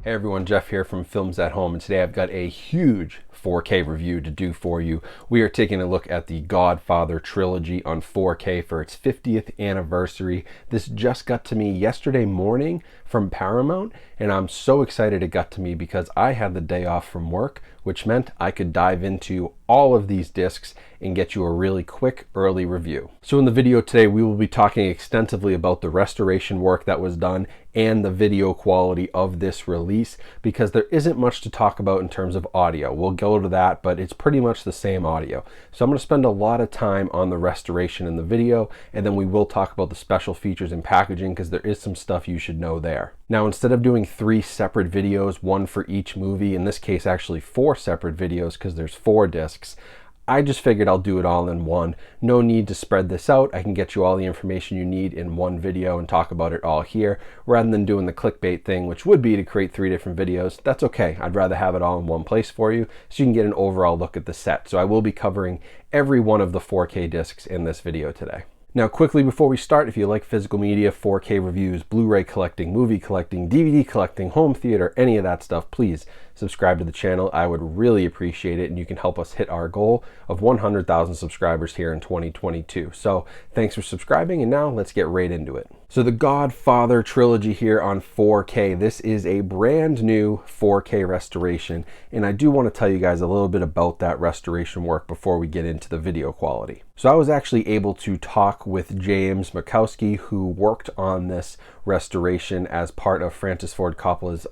Hey everyone, Jeff here from Films at Home, and today I've got a huge 4K review to do for you. We are taking a look at the Godfather Trilogy on 4K for its 50th anniversary. This just got to me yesterday morning from Paramount, and I'm so excited it got to me because I had the day off from work, which meant I could dive into all of these discs and get you a really quick early review. So in the video today, we will be talking extensively about the restoration work that was done and the video quality of this release, because there isn't much to talk about in terms of audio. We'll go to that, but it's pretty much the same audio. So I'm going to spend a lot of time on the restoration in the video, and then we will talk about the special features and packaging because there is some stuff you should know there. Now, instead of doing 3 separate videos, one for each movie, in this case actually 4 separate videos because there's 4 discs, I just figured I'll do it all in one. No need to spread this out. I can get you all the information you need in one video and talk about it all here, rather than doing the clickbait thing, which would be to create 3 different videos. That's okay. I'd rather have it all in one place for you so you can get an overall look at the set. So I will be covering every one of the 4K discs in this video today. Now, quickly before we start, if you like physical media, 4K reviews, Blu-ray collecting, movie collecting, DVD collecting, home theater, any of that stuff, please subscribe to the channel. I would really appreciate it, and you can help us hit our goal of 100,000 subscribers here in 2022. So thanks for subscribing, and now let's get right into it. So the Godfather Trilogy here on 4K. This is a brand new 4K restoration, and I do want to tell you guys a little bit about that restoration work before we get into the video quality. So I was actually able to talk with James Makowski, who worked on this restoration as part of Francis Ford Coppola's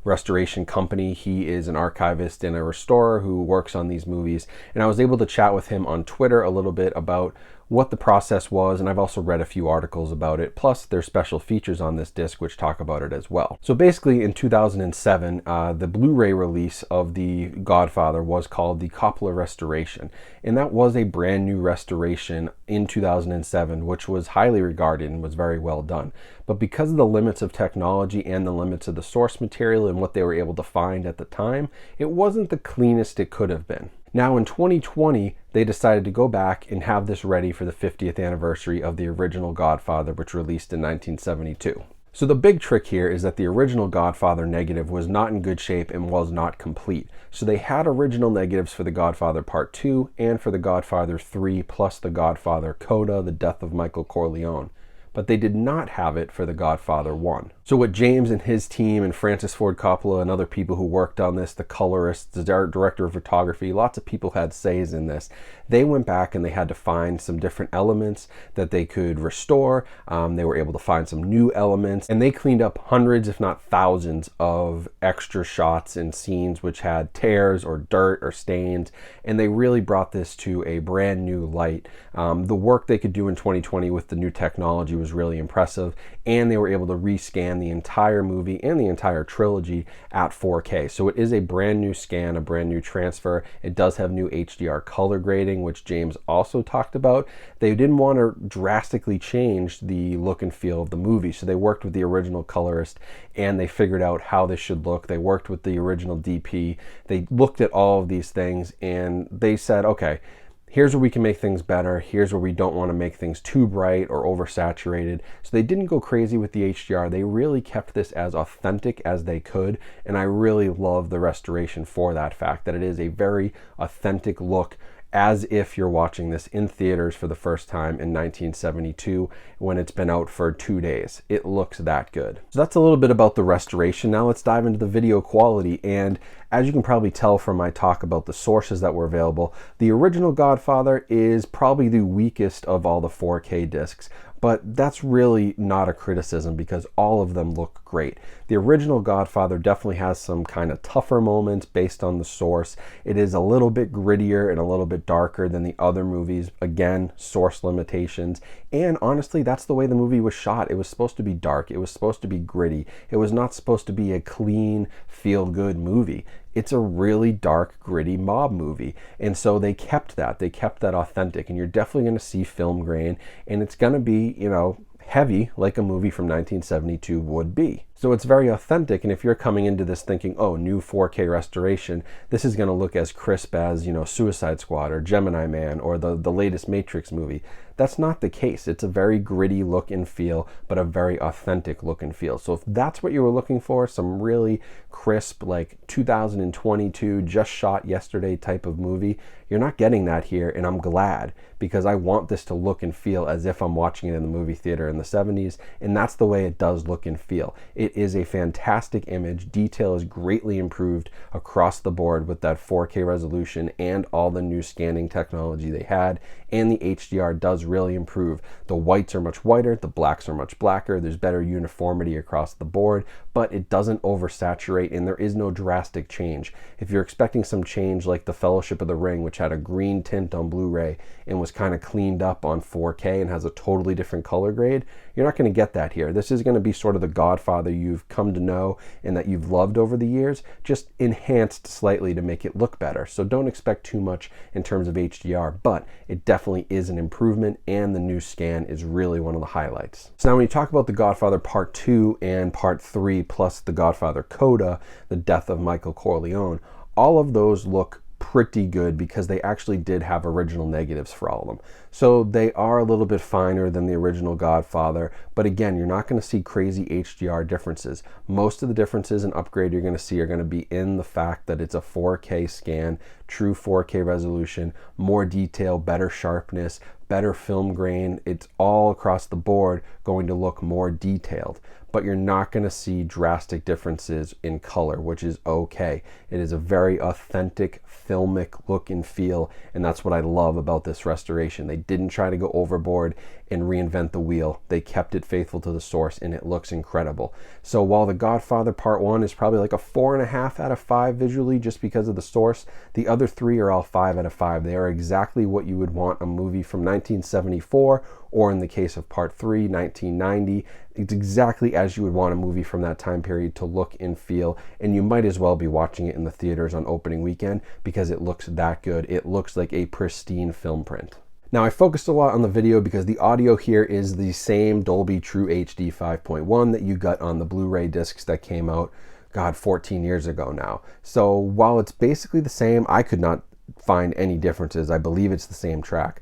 restoration company. He is an archivist and a restorer who works on these movies, and I was able to chat with him on Twitter a little bit about what the process was, and I've also read a few articles about it, plus there's special features on this disc which talk about it as well. So basically in 2007, the Blu-ray release of The Godfather was called the Coppola Restoration, and that was a brand new restoration in 2007, which was highly regarded and was very well done. But because of the limits of technology and the limits of the source material and what they were able to find at the time, it wasn't the cleanest it could have been. Now in 2020, they decided to go back and have this ready for the 50th anniversary of the original Godfather, which released in 1972. So the big trick here is that the original Godfather negative was not in good shape and was not complete. So they had original negatives for The Godfather Part 2 and for The Godfather 3, plus The Godfather Coda, The Death of Michael Corleone, but they did not have it for The Godfather 1. So what James and his team and Francis Ford Coppola and other people who worked on this, the colorists, the director of photography, lots of people had says in this. They went back and they had to find some different elements that they could restore. They were able to find some new elements, and they cleaned up hundreds, if not thousands, of extra shots and scenes which had tears or dirt or stains, and they really brought this to a brand new light. The work they could do in 2020 with the new technology was really impressive, and they were able to rescan the entire movie and the entire trilogy at 4K. So it is a brand new scan, a brand new transfer. It does have new HDR color grading, which James also talked about. They didn't want to drastically change the look and feel of the movie, so they worked with the original colorist and they figured out how this should look. They worked with the original DP. They looked at all of these things and they said, okay, here's where we can make things better. Here's where we don't want to make things too bright or oversaturated. So they didn't go crazy with the HDR. They really kept this as authentic as they could. And I really love the restoration for that fact, that it is a very authentic look, as if you're watching this in theaters for the first time in 1972 when it's been out for 2 days. It looks that good. So that's a little bit about the restoration. Now let's dive into the video quality. And as you can probably tell from my talk about the sources that were available, the original Godfather is probably the weakest of all the 4K discs. But that's really not a criticism because all of them look great. The original Godfather definitely has some kind of tougher moments based on the source. It is a little bit grittier and a little bit darker than the other movies. Again, source limitations. And honestly, that's the way the movie was shot. It was supposed to be dark. It was supposed to be gritty. It was not supposed to be a clean, feel-good movie. It's a really dark, gritty mob movie. And so they kept that. They kept that authentic. And you're definitely going to see film grain. And it's going to be, you know, heavy like a movie from 1972 would be. So it's very authentic, and if you're coming into this thinking, oh, new 4K restoration, this is going to look as crisp as, you know, Suicide Squad or Gemini Man or the latest Matrix movie, That's not the case. It's a very gritty look and feel, but a very authentic look and feel. So if that's what you were looking for, some really crisp, like 2022, just shot yesterday type of movie, you're not getting that here, and I'm glad, because I want this to look and feel as if I'm watching it in the movie theater in the 70s, and that's the way it does look and feel. It is a fantastic image. Detail is greatly improved across the board with that 4K resolution and all the new scanning technology they had, and the HDR does really improve. The whites are much whiter, the blacks are much blacker, there's better uniformity across the board, but it doesn't oversaturate, and there is no drastic change. If you're expecting some change like The Fellowship of the Ring, which had a green tint on Blu-ray and was kind of cleaned up on 4K and has a totally different color grade, you're not going to get that here. This is going to be sort of the Godfather you've come to know and that you've loved over the years, just enhanced slightly to make it look better. So don't expect too much in terms of HDR, but it definitely is an improvement, and the new scan is really one of the highlights. So now when you talk about The Godfather Part 2 and Part 3 plus The Godfather Coda, The Death of Michael Corleone, all of those look pretty good because they actually did have original negatives for all of them. So they are a little bit finer than the original Godfather, but again, you're not going to see crazy HDR differences. Most of the differences and upgrade you're going to see are going to be in the fact that it's a 4K scan, true 4K resolution, more detail, better sharpness, better film grain. It's all across the board going to look more detailed, but you're not going to see drastic differences in color, which is okay. It is a very authentic filmic look and feel, and that's what I love about this restoration. They didn't try to go overboard and reinvent the wheel. They kept it faithful to the source, and it looks incredible. So while The Godfather Part 1 is probably like a 4.5 out of 5 visually just because of the source, the other 3 are all 5 out of 5. They are exactly what you would want a movie from 1974, or in the case of Part 3, 1990. It's exactly as you would want a movie from that time period to look and feel, and you might as well be watching it in the theaters on opening weekend because it looks that good. It looks like a pristine film print. Now, I focused a lot on the video because the audio here is the same Dolby True HD 5.1 that you got on the Blu-ray discs that came out, God, 14 years ago now. So while it's basically the same, I could not find any differences. I believe it's the same track.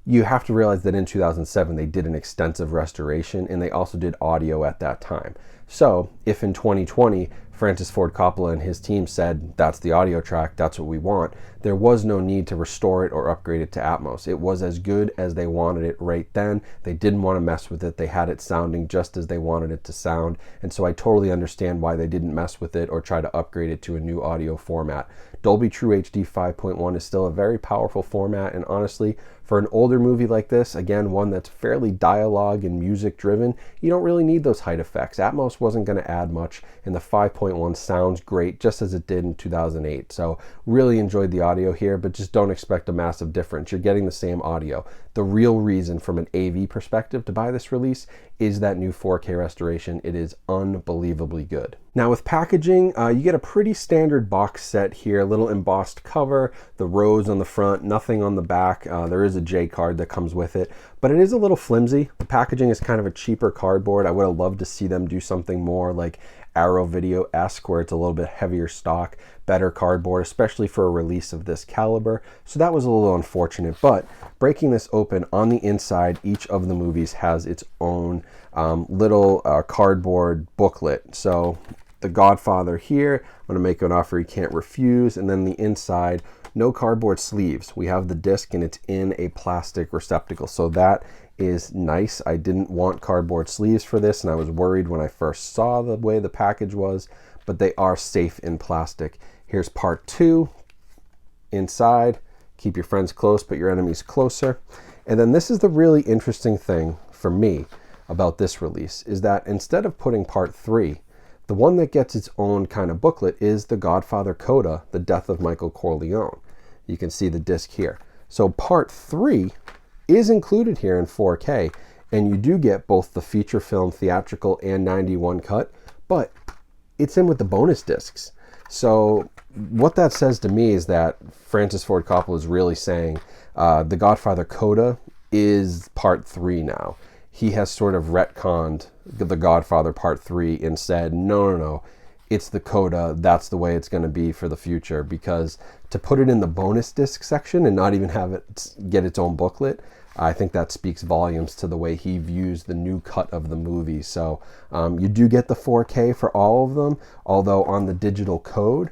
You have to realize that in 2007 they did an extensive restoration, and they also did audio at that time. So if in 2020 Francis Ford Coppola and his team said that's the audio track, that's what we want, there was no need to restore it or upgrade it to Atmos. It was as good as they wanted it right then. They didn't want to mess with it. They had it sounding just as they wanted it to sound, and so I totally understand why they didn't mess with it or try to upgrade it to a new audio format. Dolby True HD 5.1 is still a very powerful format, and honestly, for an older movie like this, again, one that's fairly dialogue and music driven, you don't really need those height effects. Atmos wasn't going to add much, and the 5.1 sounds great just as it did in 2008. So really enjoyed the audio here, but just don't expect a massive difference. You're getting the same audio. The real reason from an AV perspective to buy this release is that new 4K restoration. It is unbelievably good. Now with packaging, you get a pretty standard box set here, a little embossed cover, the rose on the front, nothing on the back. There is a J card that comes with it, but it is a little flimsy. The packaging is kind of a cheaper cardboard. I would have loved to see them do something more like Arrow Video-esque, where it's a little bit heavier stock, better cardboard, especially for a release of this caliber. So that was a little unfortunate, but breaking this open, on the inside, each of the movies has its own little cardboard booklet. So The Godfather here, I'm going to make an offer you can't refuse, and then the inside, no cardboard sleeves. We have the disc and it's in a plastic receptacle, so that is nice. I didn't want cardboard sleeves for this, and I was worried when I first saw the way the package was, but they are safe in plastic. Here's Part 2 inside. Keep your friends close, but your enemies closer. And then this is the really interesting thing for me about this release, is that instead of putting Part 3, the one that gets its own kind of booklet is The Godfather Coda, The Death of Michael Corleone. You can see the disc here. So Part 3 is included here in 4K, and you do get both the feature film theatrical and 91 cut, but it's in with the bonus discs. So what that says to me is that Francis Ford Coppola is really saying The Godfather Coda is Part 3 now. He has sort of retconned The Godfather Part 3 and said, no, it's the Coda, that's the way it's going to be for the future, because to put it in the bonus disc section and not even have it get its own booklet, I think that speaks volumes to the way he views the new cut of the movie. So you do get the 4K for all of them, although on the digital code,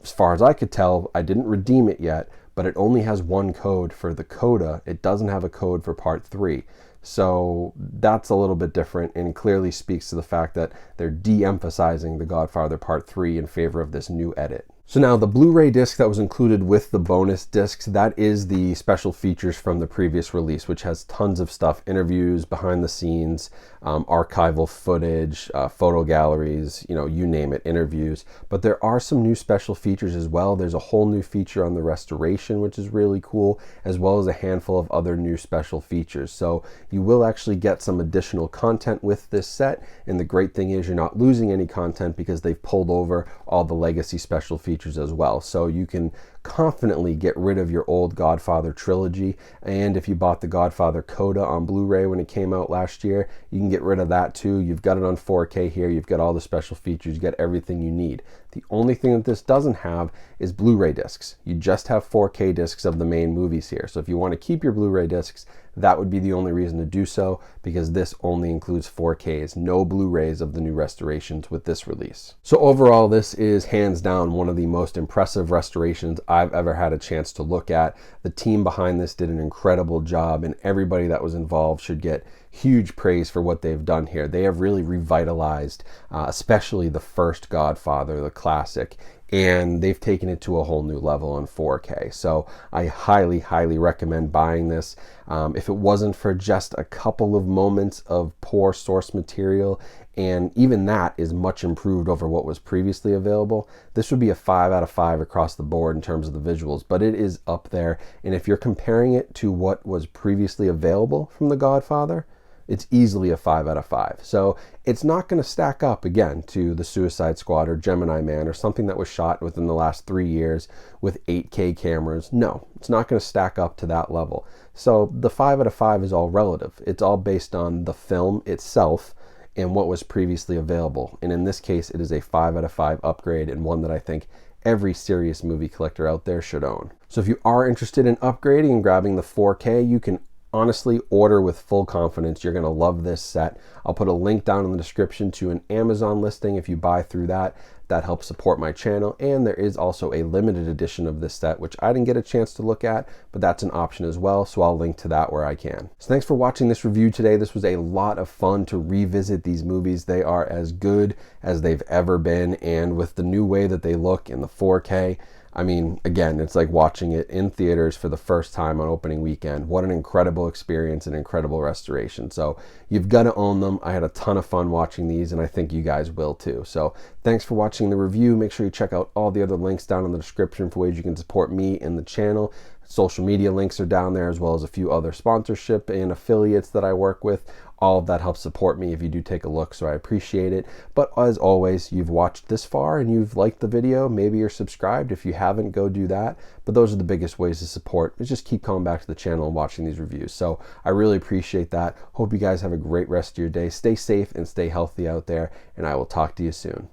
as far as I could tell, I didn't redeem it yet, but it only has one code for the Coda. It doesn't have a code for part 3. So that's a little bit different and clearly speaks to the fact that they're de-emphasizing The Godfather Part 3 in favor of this new edit. So now the Blu-ray disc that was included with the bonus discs, that is the special features from the previous release, which has tons of stuff, interviews, behind the scenes, archival footage, photo galleries, you name it, interviews. But there are some new special features as well. There's a whole new feature on the restoration, which is really cool, as well as a handful of other new special features. So you will actually get some additional content with this set. And the great thing is you're not losing any content because they've pulled over all the legacy special features as well. So you can confidently get rid of your old Godfather trilogy, and if you bought the Godfather Coda on Blu-ray when it came out last year, you can get rid of that too. You've got it on 4K here, you've got all the special features, you get everything you need. The only thing that this doesn't have is Blu-ray discs. You just have 4K discs of the main movies here. So if you want to keep your Blu-ray discs, that would be the only reason to do so, because this only includes 4Ks, no Blu-rays of the new restorations with this release. So overall, this is hands down one of the most impressive restorations I've ever had a chance to look at. The team behind this did an incredible job, and everybody that was involved should get huge praise for what they've done here. They have really revitalized, especially the first Godfather, the classic, and they've taken it to a whole new level in 4K. So I highly, highly recommend buying this. If it wasn't for just a couple of moments of poor source material, and even that is much improved over what was previously available, this would be a 5 out of 5 across the board in terms of the visuals, but it is up there. And if you're comparing it to what was previously available from The Godfather, it's easily a 5 out of 5. So it's not going to stack up again to The Suicide Squad or Gemini Man or something that was shot within the last 3 years with 8K cameras. No, it's not going to stack up to that level. So the 5 out of 5 is all relative. It's all based on the film itself and what was previously available. And in this case, it is a 5 out of 5 upgrade, and one that I think every serious movie collector out there should own. So if you are interested in upgrading and grabbing the 4K, you can honestly order with full confidence. You're going to love this set. I'll put a link down in the description to an Amazon listing if you buy through that. That helps support my channel. And there is also a limited edition of this set, which I didn't get a chance to look at, but that's an option as well. So I'll link to that where I can. So thanks for watching this review today. This was a lot of fun to revisit these movies. They are as good as they've ever been. And with the new way that they look in the 4K, I mean, again, it's like watching it in theaters for the first time on opening weekend. What an incredible experience and incredible restoration. So you've got to own them. I had a ton of fun watching these, and I think you guys will too. So thanks for watching the review. Make sure you check out all the other links down in the description for ways you can support me and the channel. Social media links are down there, as well as a few other sponsorship and affiliates that I work with. All of that helps support me if you do take a look, so I appreciate it. But as always, you've watched this far and you've liked the video. Maybe you're subscribed. If you haven't, go do that. But those are the biggest ways to support, is just keep coming back to the channel and watching these reviews. So I really appreciate that. Hope you guys have a great rest of your day. Stay safe and stay healthy out there, and I will talk to you soon.